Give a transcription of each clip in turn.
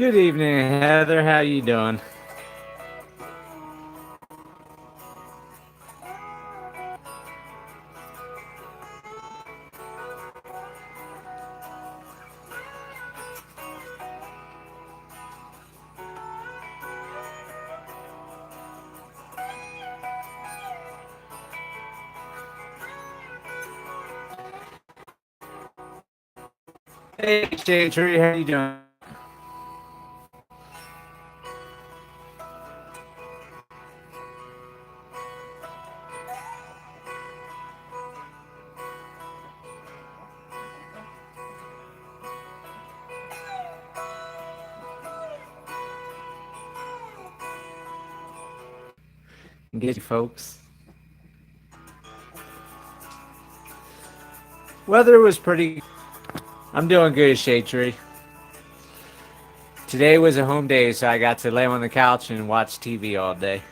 Good evening, Heather. How you doing? Hey, Shade Tree. How you doing? Get you folks. Weather was pretty. I'm doing good, Shade Tree. Today was a home day, so I got to lay on the couch and watch TV all day.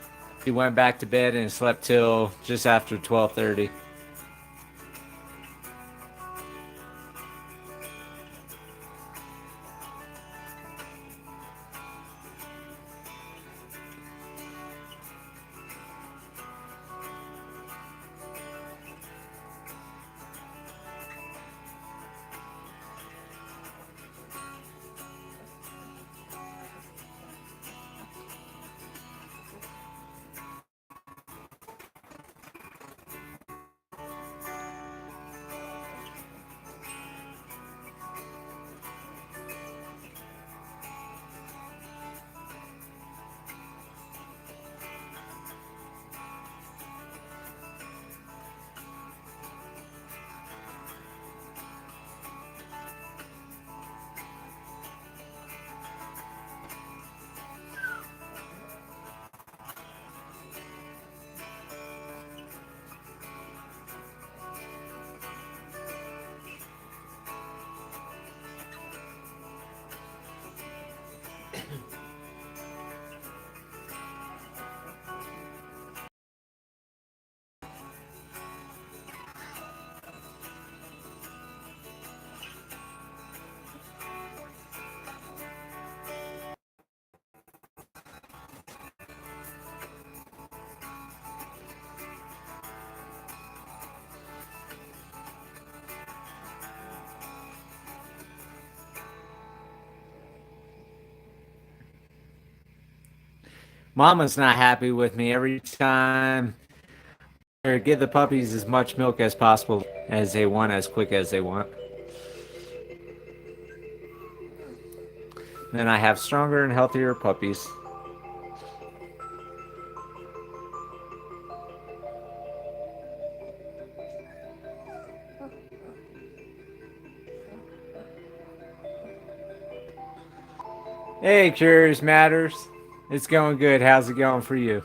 We went back to bed and slept till just after 12:30. Mama's not happy with me every time. Or give the puppies as much milk as possible as they want, as quick as they want. Then I have stronger and healthier puppies. Hey, Curious Matters. It's going good. How's it going for you?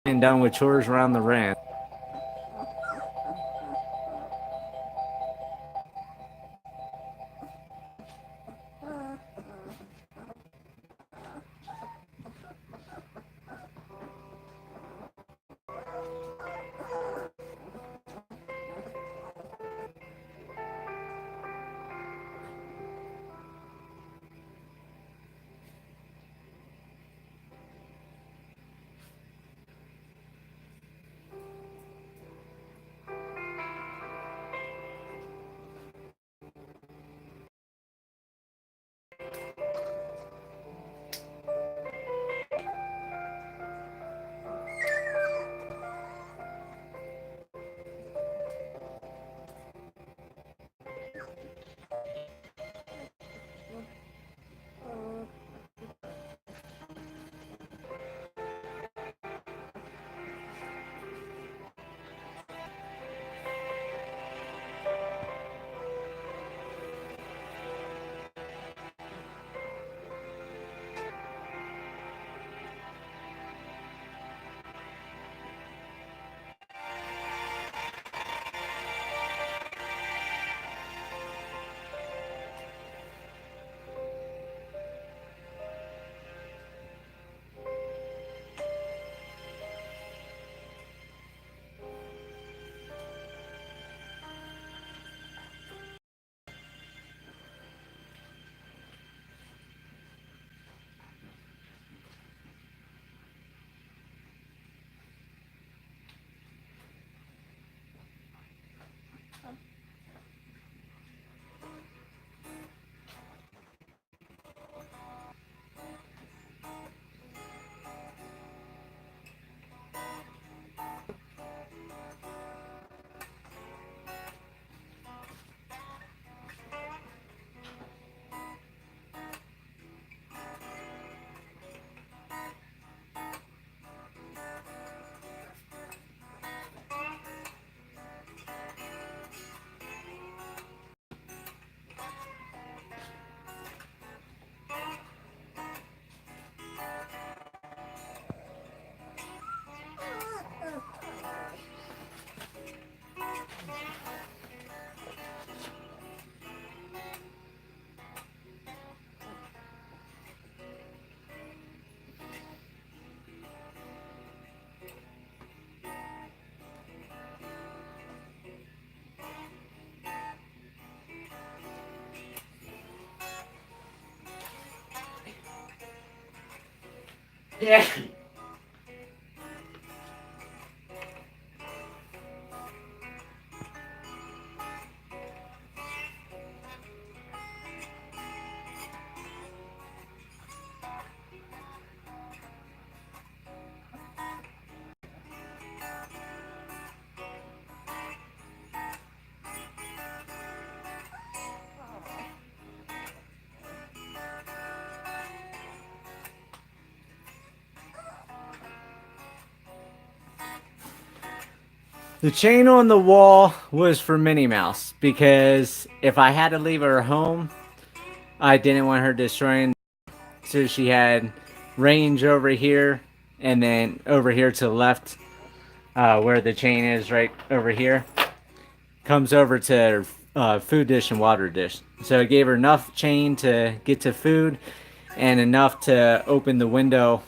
And done with chores around the ranch. Yeah. The chain on the wall was for Minnie Mouse because if I had to leave her home, I didn't want her destroying. So she had range over here, and then over here to the left, where the chain is, right over here, comes over to her food dish and water dish. So it gave her enough chain to get to food, and enough to open the window,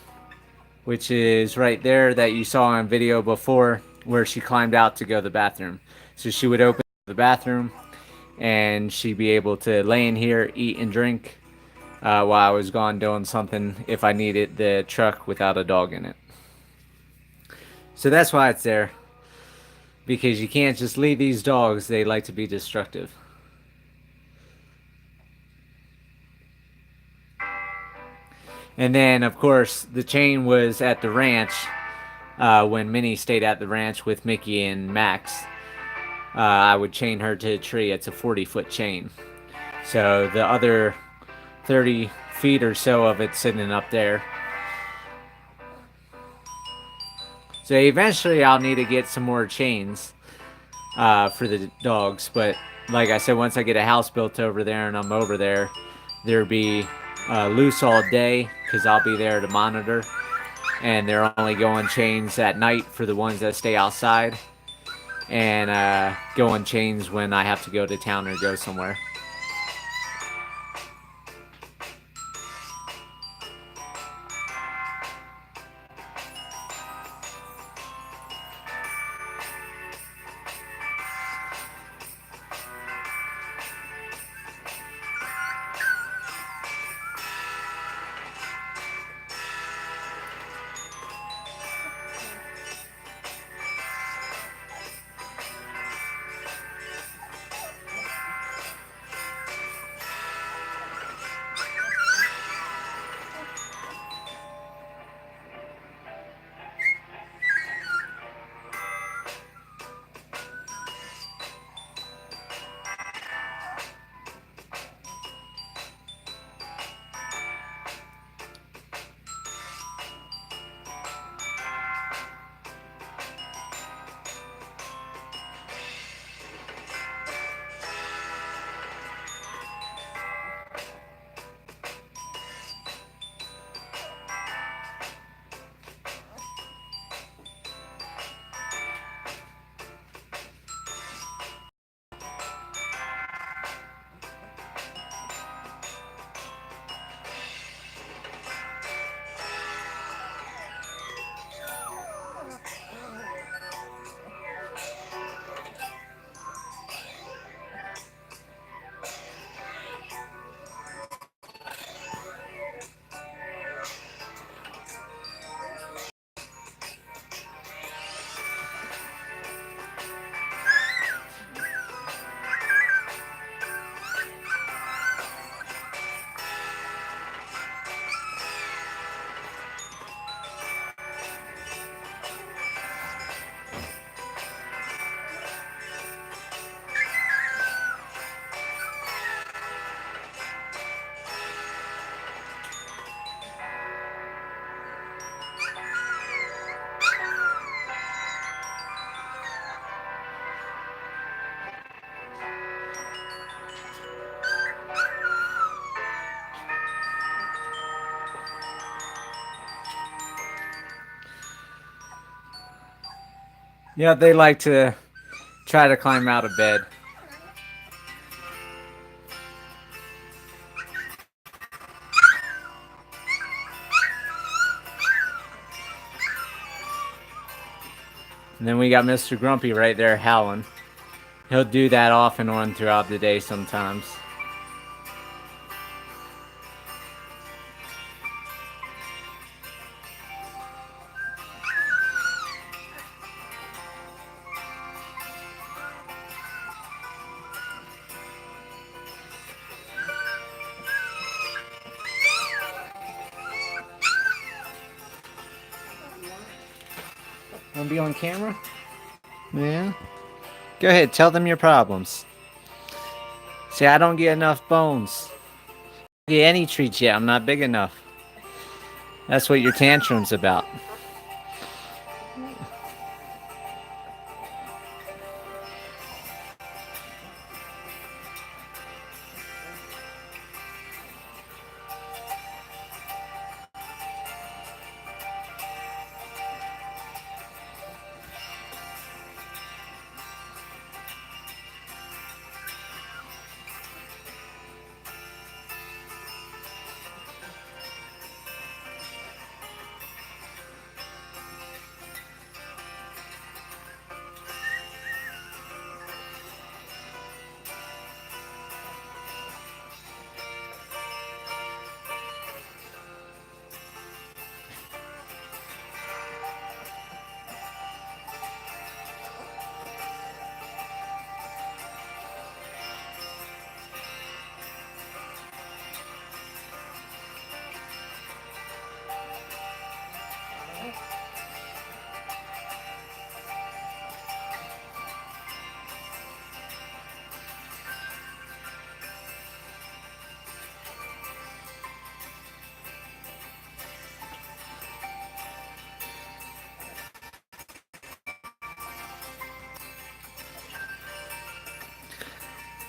which is right there that you saw on video before, where she climbed out to go to the bathroom. So she would open the bathroom, and she'd be able to lay in here, eat and drink, while I was gone doing something if I needed the truck without a dog in it. So that's why it's there. Because you can't just leave these dogs, they like to be destructive. And then, of course, the chain was at the ranch when Minnie stayed at the ranch with Mickey and Max. I would chain her to a tree. It's a 40-foot chain. So the other 30 feet or so of it sitting up there. So eventually I'll need to get some more chains for the dogs. But like I said, once I get a house built over there and I'm over there, there'll be loose all day because I'll be there to monitor. And they're only going chains at night for the ones that stay outside. And going chains when I have to go to town or go somewhere. Yeah, they like to try to climb out of bed. And then we got Mr. Grumpy right there howling. He'll do that off and on throughout the day sometimes. Want to be on camera? Yeah. Go ahead, tell them your problems. See, I don't get enough bones. I don't get any treats yet. I'm not big enough. That's what your tantrum's about.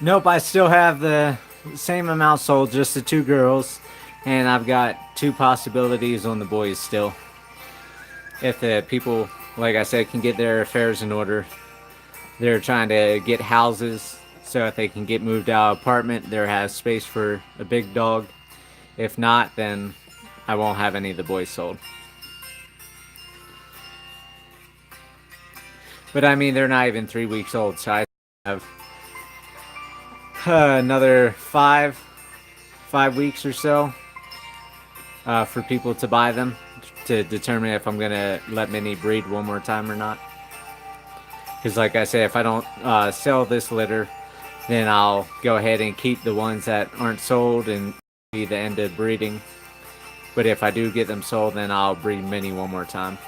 Nope, I still have the same amount sold, just the 2 girls, and I've got 2 possibilities on the boys still. If the people, like I said, can get their affairs in order, they're trying to get houses so if they can get moved out of apartment, there has space for a big dog. If not, then I won't have any of the boys sold. But I mean, they're not even 3 weeks old, so I have another 5 weeks or so for people to buy them to determine if I'm gonna let Minnie breed one more time or not. Because like I said, if I don't sell this litter, then I'll go ahead and keep the ones that aren't sold and be the end of breeding. But if I do get them sold, then I'll breed Minnie one more time.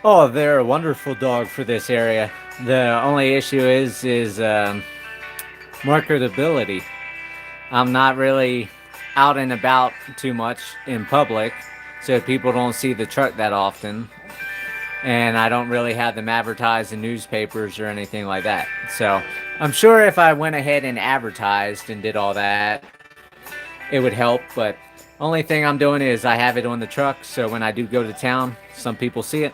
Oh, they're a wonderful dog for this area. The only issue is marketability. I'm not really out and about too much in public, so people don't see the truck that often. And I don't really have them advertised in newspapers or anything like that. So I'm sure if I went ahead and advertised and did all that, it would help. But only thing I'm doing is I have it on the truck, so when I do go to town, some people see it.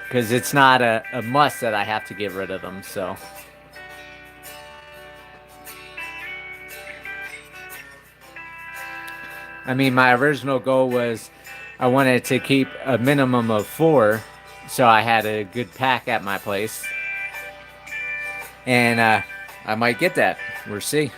Because it's not a must that I have to get rid of them, so. I mean, my original goal was I wanted to keep a minimum of 4, so I had a good pack at my place. And I might get that. We'll see.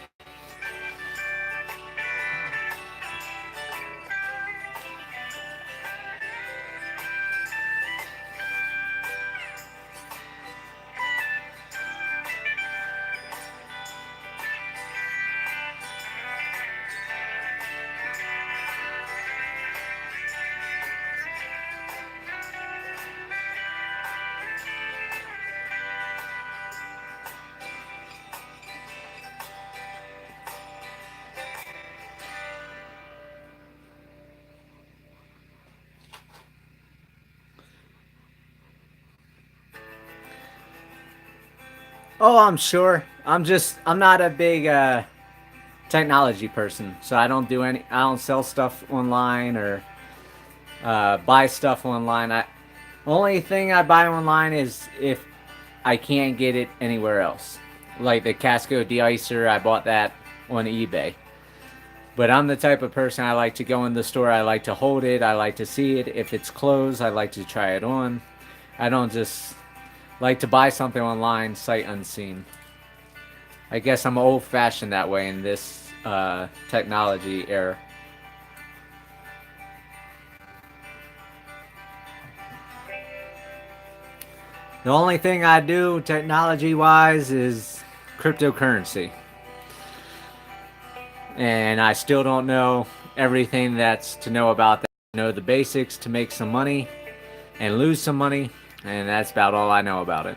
Oh, I'm sure. I'm not a big technology person, so I don't sell stuff online or buy stuff online. Only thing I buy online is if I can't get it anywhere else. Like the Casco de-icer, I bought that on eBay. But I'm the type of person, I like to go in the store, I like to hold it, I like to see it. If it's closed, I like to try it on. I don't just like to buy something online sight unseen. I guess I'm old fashioned that way in this technology era. The only thing I do technology wise is cryptocurrency. And I still don't know everything that's to know about that. I know the basics to make some money and lose some money, and that's about all I know about it.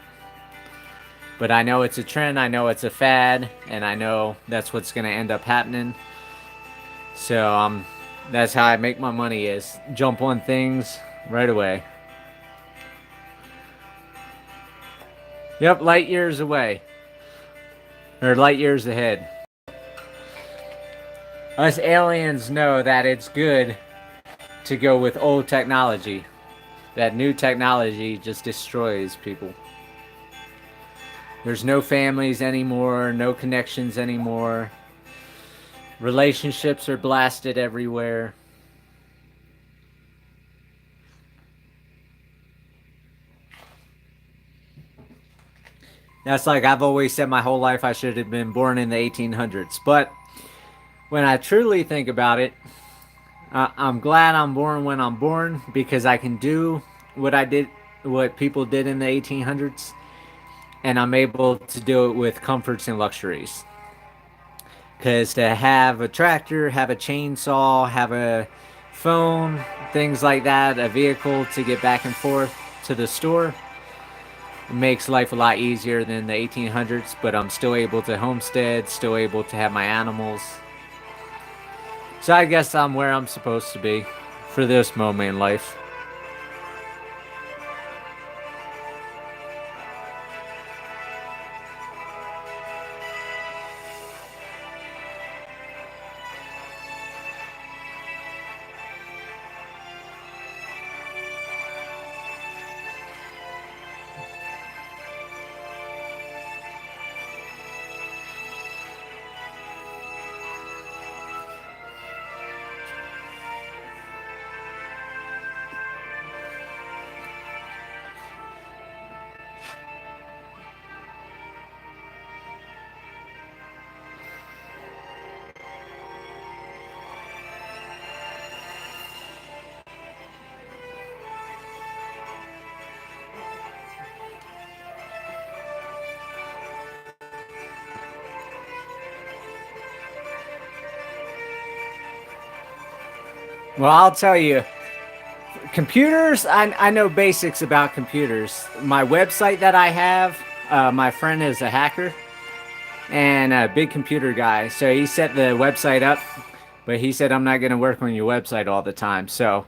But I know it's a trend, I know it's a fad, and I know that's what's going to end up happening. So that's how I make my money, is jump on things right away. Yep, light years away. Or light years ahead. Us aliens know that it's good to go with old technology. That new technology just destroys people. There's no families anymore, no connections anymore. Relationships are blasted everywhere. That's like I've always said my whole life I should have been born in the 1800s. But when I truly think about it, I'm glad I'm born when I'm born because I can do what people did in the 1800s, and I'm able to do it with comforts and luxuries. Because to have a tractor, have a chainsaw, have a phone, things like that, a vehicle to get back and forth to the store, it makes life a lot easier than the 1800s, but I'm still able to homestead, still able to have my animals. So I guess I'm where I'm supposed to be for this moment in life. Well, I'll tell you, computers, I know basics about computers. My website that I have, my friend is a hacker and a big computer guy. So he set the website up, but he said, I'm not going to work on your website all the time. So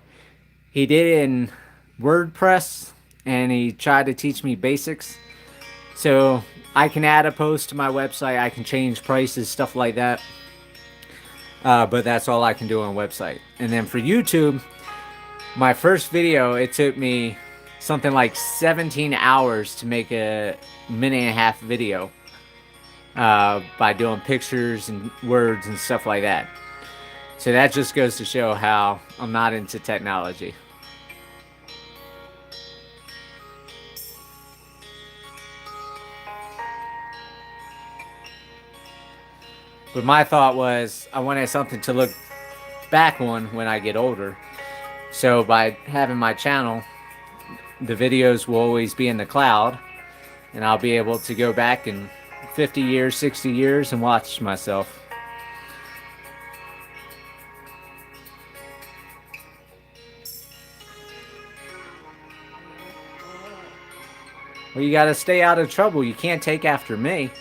he did it in WordPress and he tried to teach me basics. So I can add a post to my website, I can change prices, stuff like that. But that's all I can do on a website. And then for YouTube, my first video, it took me something like 17 hours to make a minute and a half video by doing pictures and words and stuff like that. So that just goes to show how I'm not into technology. But my thought was I wanted something to look back on when I get older. So by having my channel, the videos will always be in the cloud, and I'll be able to go back in 50 years, 60 years and watch myself. Well, you gotta stay out of trouble. You can't take after me.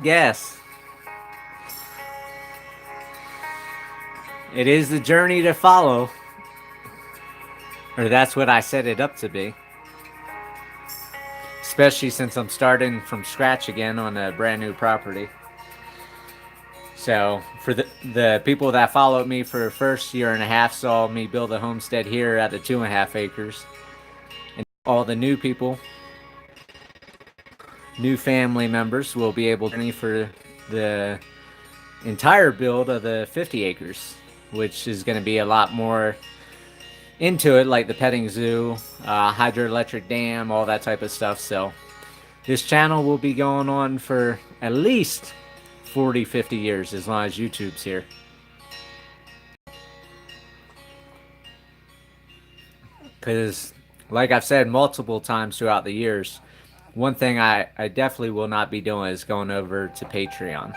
guess. It is the journey to follow. Or that's what I set it up to be. Especially since I'm starting from scratch again on a brand new property. So for the people that followed me for the first year and a half saw me build a homestead here at the 2.5 acres. And all the new people, new family members will be able to journey for the entire build of the 50 acres, which is going to be a lot more into it, like the petting zoo, hydroelectric dam, all that type of stuff. So this channel will be going on for at least 40, 50 years, as long as YouTube's here. Because, like I've said multiple times throughout the years, one thing I definitely will not be doing is going over to Patreon.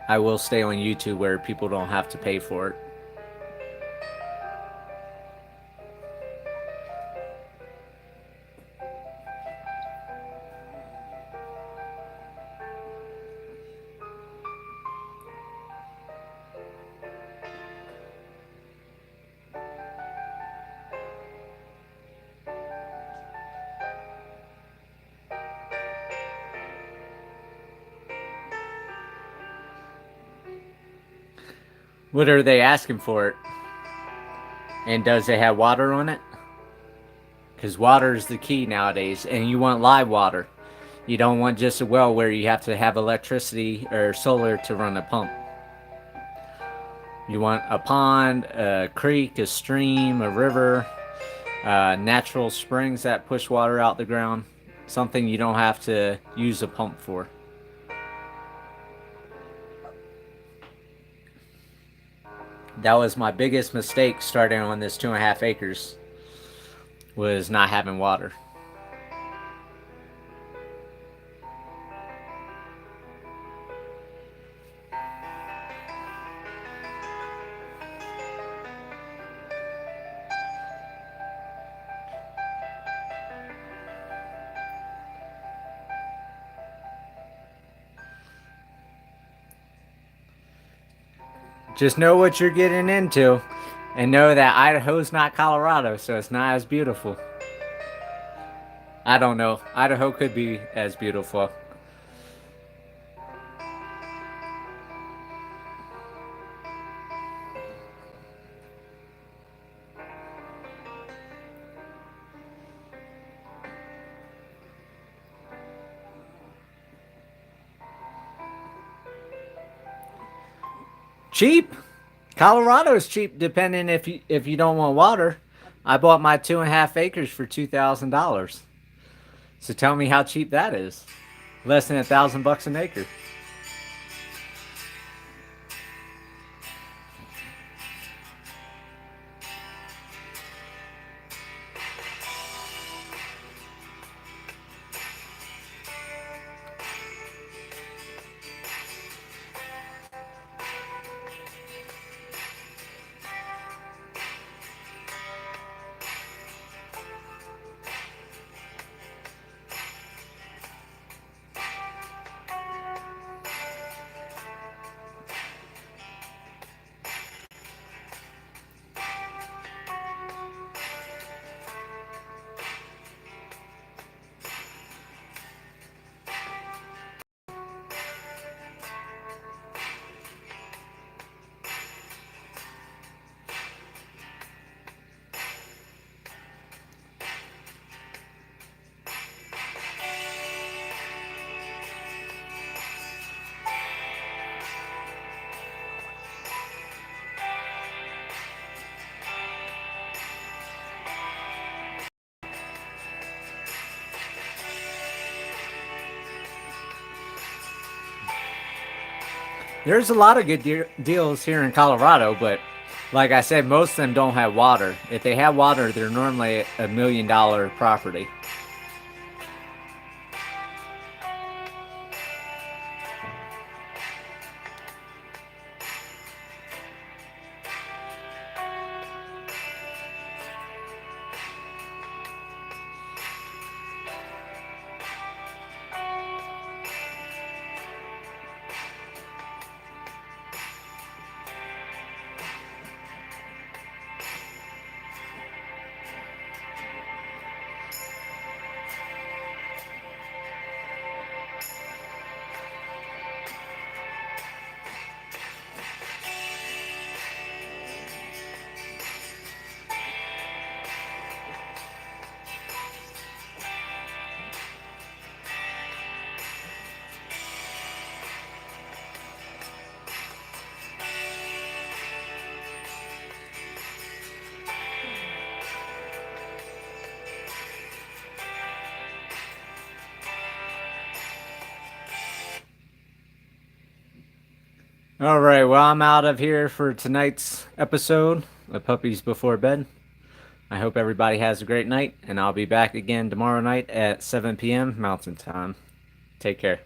I will stay on YouTube where people don't have to pay for it. What are they asking for it? And does it have water on it? Because water is the key nowadays, and you want live water. You don't want just a well where you have to have electricity or solar to run a pump. You want a pond, a creek, a stream, a river, natural springs that push water out the ground. Something you don't have to use a pump for. That was my biggest mistake starting on this 2.5 acres, was not having water. Just know what you're getting into, and know that Idaho's not Colorado, so it's not as beautiful. I don't know. Idaho could be as beautiful. Cheap. Colorado's cheap, depending if you don't want water. I bought my 2.5 acres for $2,000. So tell me how cheap that is. Less than $1,000 an acre. There's a lot of good deals here in Colorado, but like I said, most of them don't have water. If they have water, they're normally $1 million property. All right, well, I'm out of here for tonight's episode of Puppies Before Bed. I hope everybody has a great night, and I'll be back again tomorrow night at 7 p.m. Mountain Time. Take care.